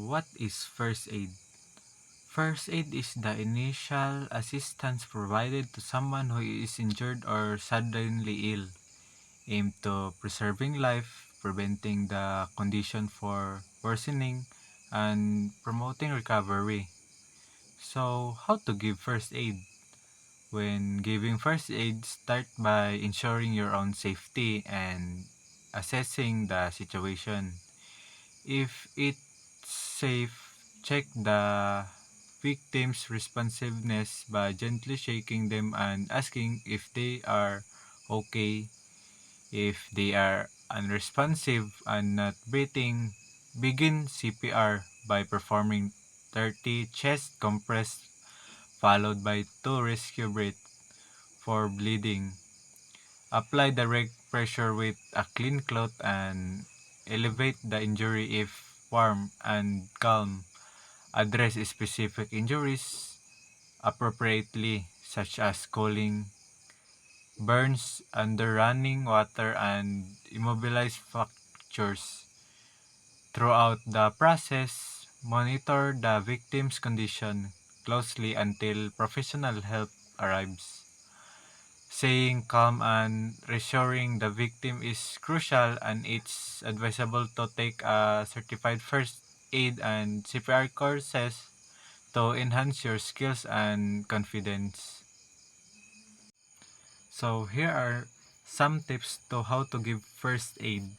what is first aid? First aid is the initial assistance provided to someone who is injured or suddenly ill, aimed to preserving life, preventing the condition for worsening, and promoting recovery. So, how to give first aid? When giving first aid, start by ensuring your own safety and assessing the situation. If it's safe, check the victim's responsiveness by gently shaking them and asking if they are okay. If they are unresponsive and not breathing, begin CPR by performing 30 chest compress followed by 2 rescue breaths for bleeding. Apply direct pressure with a clean cloth and elevate the injury if warm and calm. Address specific injuries appropriately, such as cooling, burns under running water, and immobilized fractures. Throughout the process, monitor the victim's condition closely until professional help arrives. Saying calm and reassuring the victim is crucial, and it's advisable to take a certified first aid and CPR courses to enhance your skills and confidence. So here are some tips to how to give first aid.